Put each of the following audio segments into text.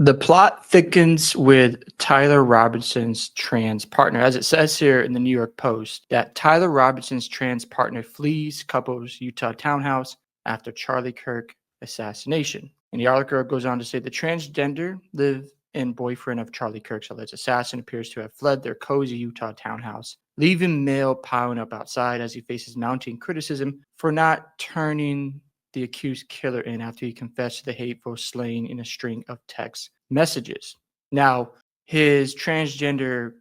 The plot thickens with Tyler Robinson's trans partner. As it says here in the New York Post, that Tyler Robinson's trans partner flees couple's Utah townhouse after Charlie Kirk assassination. And the article goes on to say the transgender live-in boyfriend of Charlie Kirk's alleged assassin appears to have fled their cozy Utah townhouse, leaving mail piling up outside as he faces mounting criticism for not turning the accused killer in after he confessed to the hateful slaying in a string of text messages. Now, his transgender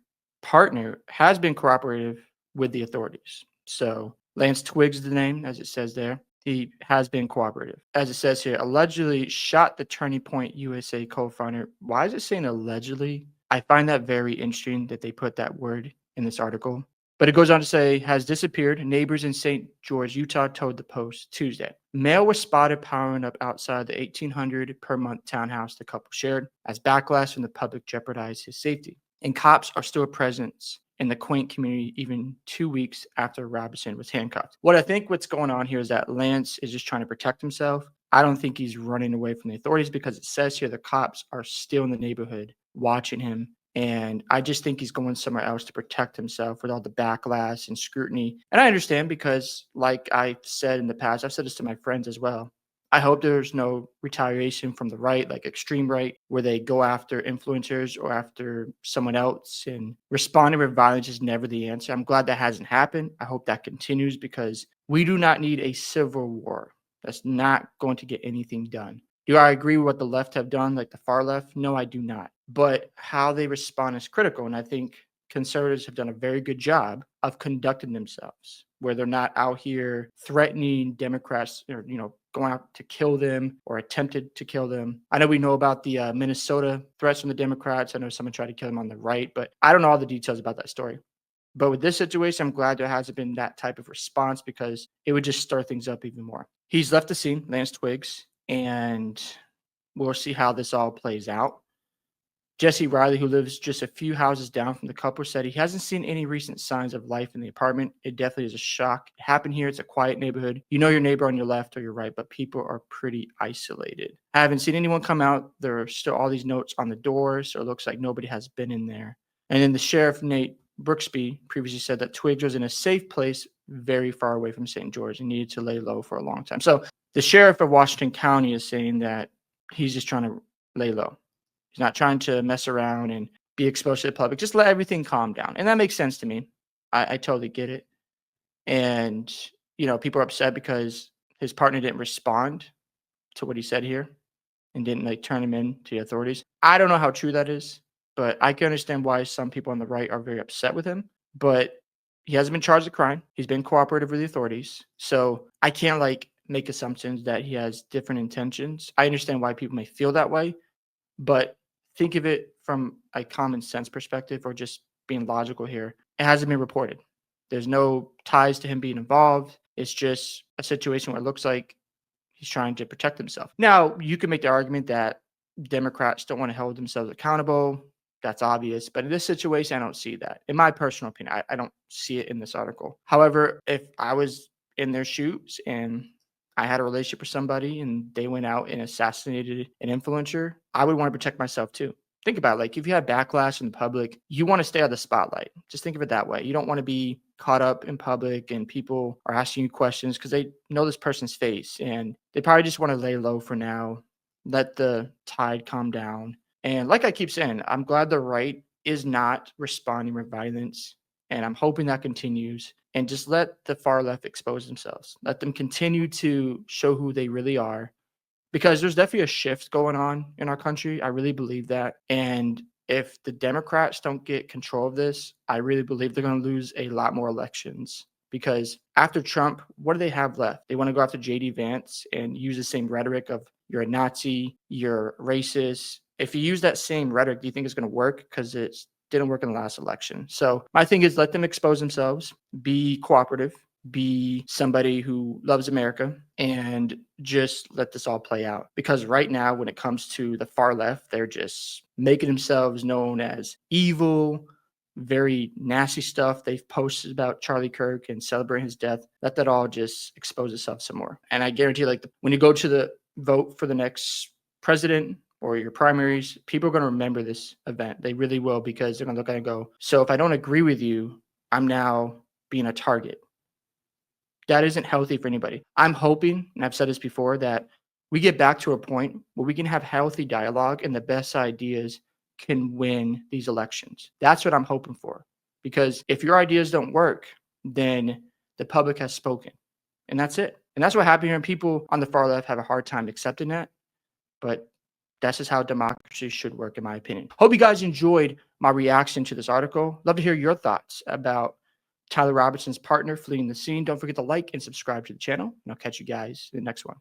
partner has been cooperative with the authorities. So, Lance Twiggs is the name, as it says there. He has been cooperative. As it says here, allegedly shot the Turning Point USA co founder. Why is it saying allegedly? I find that very interesting that they put that word in this article. But it goes on to say, has disappeared. Neighbors in St. George, Utah told the Post Tuesday. Mail was spotted powering up outside the $1,800 per month townhouse the couple shared as backlash from the public jeopardized his safety. And cops are still a presence in the quaint community even 2 weeks after Robinson was handcuffed. What I think what's going on here is that Lance is just trying to protect himself. I don't think he's running away from the authorities because it says here the cops are still in the neighborhood watching him. And I just think he's going somewhere else to protect himself with all the backlash and scrutiny. And I understand because, like I've said in the past, I've said this to my friends as well. I hope there's no retaliation from the right, like extreme right, where they go after influencers or after someone else. And responding with violence is never the answer. I'm glad that hasn't happened. I hope that continues because we do not need a civil war. That's not going to get anything done. Do I agree with what the left have done, like the far left? No, I do not. But how they respond is critical. And I think conservatives have done a very good job of conducting themselves, where they're not out here threatening Democrats or, going out to kill them or attempted to kill them. I know we know about the Minnesota threats from the Democrats. I know someone tried to kill them on the right, but I don't know all the details about that story. But with this situation, I'm glad there hasn't been that type of response because it would just stir things up even more. He's left the scene, Lance Twiggs, and we'll see how this all plays out. Jesse Riley, who lives just a few houses down from the couple, said he hasn't seen any recent signs of life in the apartment. It definitely is a shock. It happened here. It's a quiet neighborhood. You know your neighbor on your left or your right, but people are pretty isolated. I haven't seen anyone come out. There are still all these notes on the door, so it looks like nobody has been in there. And then the sheriff, Nate Brooksby, previously said that Twiggs was in a safe place very far away from St. George and needed to lay low for a long time. So the sheriff of Washington County is saying that he's just trying to lay low. He's not trying to mess around and be exposed to the public. Just let everything calm down. And that makes sense to me. I totally get it. And, people are upset because his partner didn't respond to what he said here and didn't turn him in to the authorities. I don't know how true that is, but I can understand why some people on the right are very upset with him. But he hasn't been charged with crime. He's been cooperative with the authorities. So I can't make assumptions that he has different intentions. I understand why people may feel that way, but think of it from a common sense perspective or just being logical here. It hasn't been reported. There's no ties to him being involved. It's just a situation where it looks like he's trying to protect himself. Now, you can make the argument that Democrats don't want to hold themselves accountable. That's obvious. But in this situation, I don't see that. In my personal opinion, I don't see it in this article. However, if I was in their shoes and I had a relationship with somebody and they went out and assassinated an influencer, I would want to protect myself too. Think about it. If you have backlash in the public, you want to stay out of the spotlight. Just think of it that way. You don't want to be caught up in public and people are asking you questions because they know this person's face and they probably just want to lay low for now, let the tide calm down. And like I keep saying, I'm glad the right is not responding with violence. And I'm hoping that continues. And just let the far left expose themselves. Let them continue to show who they really are. Because there's definitely a shift going on in our country. I really believe that. And if the Democrats don't get control of this, I really believe they're going to lose a lot more elections. Because after Trump, what do they have left? They want to go after J.D. Vance and use the same rhetoric of you're a Nazi, you're racist. If you use that same rhetoric, do you think it's going to work? Because it didn't work in the last election. So my thing is let them expose themselves, be cooperative, be somebody who loves America, and just let this all play out. Because right now, when it comes to the far left, they're just making themselves known as evil, very nasty stuff they've posted about Charlie Kirk and celebrating his death. Let that all just expose itself some more. And I guarantee, when you go to the vote for the next president, or your primaries, people are going to remember this event. They really will, because they're going to look at it and go, so if I don't agree with you, I'm now being a target. That isn't healthy for anybody. I'm hoping, and I've said this before, that we get back to a point where we can have healthy dialogue and the best ideas can win these elections. That's what I'm hoping for. Because if your ideas don't work, then the public has spoken. And that's it. And that's what happened here. And people on the far left have a hard time accepting that. But that's just how democracy should work, in my opinion. Hope you guys enjoyed my reaction to this article. Love to hear your thoughts about Tyler Robinson's partner fleeing the scene. Don't forget to like and subscribe to the channel, and I'll catch you guys in the next one.